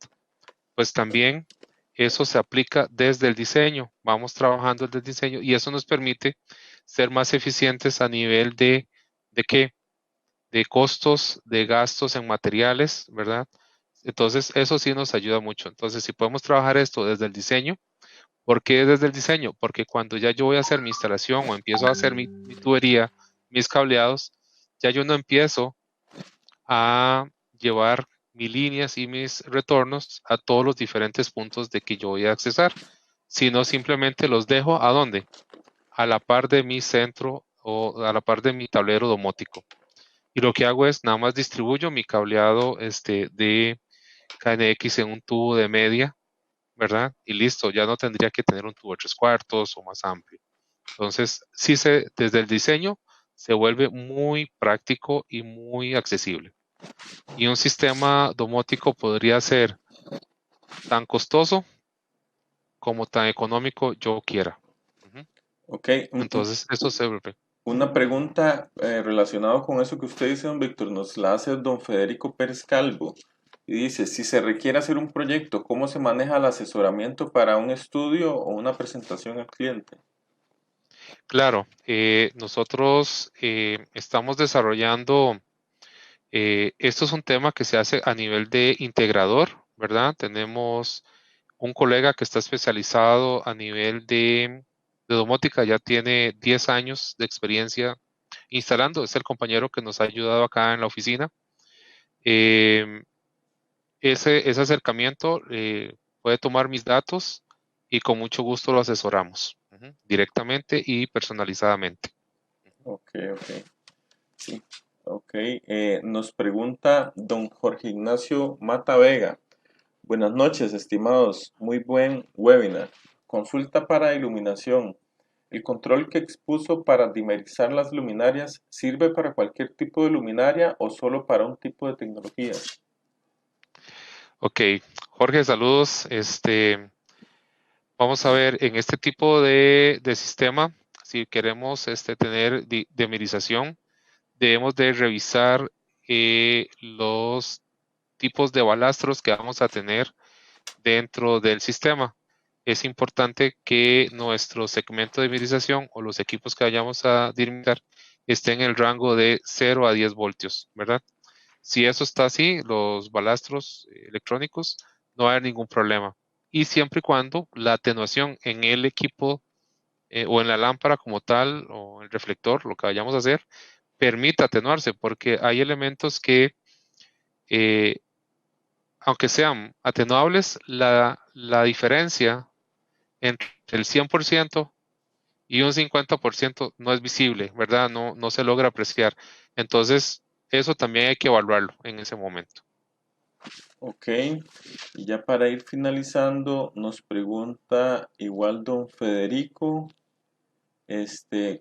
Pues también eso se aplica desde el diseño. Vamos trabajando desde el diseño y eso nos permite ser más eficientes a nivel ¿de qué? De costos, de gastos en materiales, ¿verdad? Entonces, eso sí nos ayuda mucho. Entonces, si podemos trabajar esto desde el diseño, ¿por qué desde el diseño? Porque cuando ya yo voy a hacer mi instalación o empiezo a hacer mi tubería, mis cableados, ya yo no empiezo a llevar mis líneas y mis retornos a todos los diferentes puntos de que yo voy a accesar, sino simplemente los dejo ¿a dónde? A la par de mi centro o a la par de mi tablero domótico. Y lo que hago es nada más distribuyo mi cableado de KNX en un tubo de media, ¿verdad? Y listo, ya no tendría que tener un tubo de 3/4 o más amplio. Entonces, desde el diseño se vuelve muy práctico y muy accesible. Y un sistema domótico podría ser tan costoso como tan económico yo quiera. Ujú. Ok, Entonces, eso se vuelve. una pregunta relacionada con eso que usted dice, don Víctor, nos la hace don Federico Pérez Calvo. Y dice, si se requiere hacer un proyecto, ¿cómo se maneja el asesoramiento para un estudio o una presentación al cliente? Claro, nosotros estamos desarrollando, esto es un tema que se hace a nivel de integrador, ¿verdad? Tenemos un colega que está especializado a nivel de domótica, ya tiene 10 años de experiencia instalando, es el compañero que nos ha ayudado acá en la oficina. Em, ese acercamiento puede tomar mis datos y con mucho gusto lo asesoramos directamente y personalizadamente. Ok, ok. Sí, ok. Nos pregunta don Jorge Ignacio Mata Vega. Buenas noches, estimados. Muy buen webinar. Consulta para iluminación. ¿El control que expuso para dimerizar las luminarias sirve para cualquier tipo de luminaria o solo para un tipo de tecnología? Ok, Jorge, saludos. Vamos a ver, en este tipo de sistema, si queremos tener dimerización, debemos de revisar los tipos de balastros que vamos a tener dentro del sistema. Es importante que nuestro segmento de dimerización o los equipos que vayamos a dimerizar estén en el rango de 0 a 10 voltios, ¿verdad? Si eso está así, los balastros electrónicos, no va a haber ningún problema. Y siempre y cuando la atenuación en el equipo o en la lámpara como tal o el reflector, lo que vayamos a hacer, permita atenuarse, porque hay elementos que, eh, aunque sean atenuables, la diferencia entre el 100% y un 50% no es visible, ¿verdad? No se logra apreciar. Entonces, eso también hay que evaluarlo en ese momento. Ok, y ya para ir finalizando, nos pregunta igual don Federico,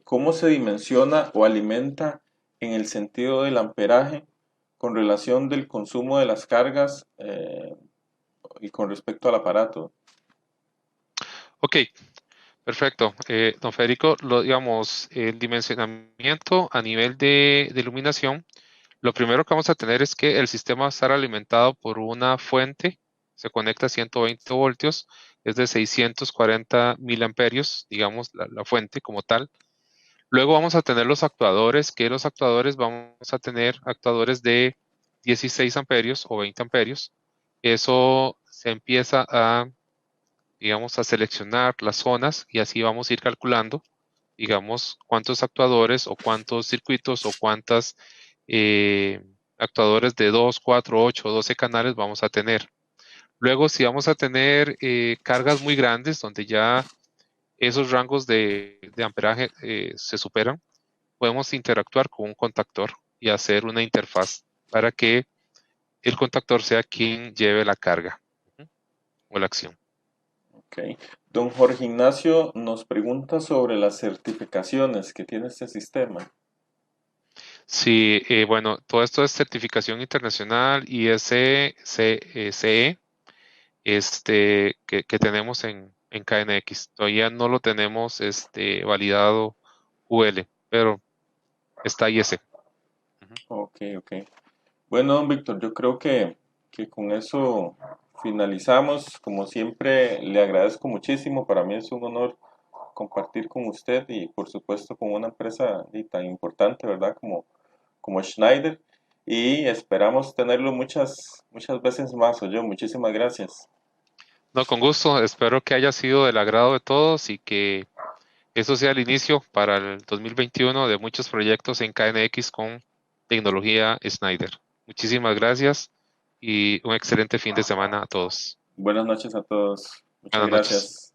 ¿cómo se dimensiona o alimenta en el sentido del amperaje con relación del consumo de las cargas y con respecto al aparato? Ok, perfecto. Don Federico, digamos, el dimensionamiento a nivel de iluminación, lo primero que vamos a tener es que el sistema va a estar alimentado por una fuente, se conecta a 120 voltios, es de 640 miliamperios, digamos, la fuente como tal. Luego vamos a tener los actuadores, que los actuadores vamos a tener actuadores de 16 amperios o 20 amperios. Eso se empieza a, digamos, a seleccionar las zonas y así vamos a ir calculando, digamos, cuántos actuadores o cuántos circuitos o cuántas eh, actuadores de 2, 4, 8, 12 canales vamos a tener. Luego, si vamos a tener cargas muy grandes, donde ya esos rangos de amperaje se superan, podemos interactuar con un contactor y hacer una interfaz para que el contactor sea quien lleve la carga, ¿sí? O la acción. Ok. Don Jorge Ignacio nos pregunta sobre las certificaciones que tiene este sistema. Sí, bueno, todo esto es certificación internacional y CE, que tenemos en KNX. Todavía no lo tenemos validado UL, pero está IS. Ujú. Ok, ok. Bueno, don Víctor, yo creo que con eso finalizamos. Como siempre, le agradezco muchísimo. Para mí es un honor compartir con usted y por supuesto con una empresa tan importante, ¿verdad? Como Schneider. Y esperamos tenerlo muchas veces más. Yo, muchísimas gracias. No, con gusto. Espero que haya sido del agrado de todos y que eso sea el inicio para el 2021 de muchos proyectos en KNX con tecnología Schneider. Muchísimas gracias y un excelente fin de semana a todos. Buenas noches a todos. Muchas Buenas noches. gracias.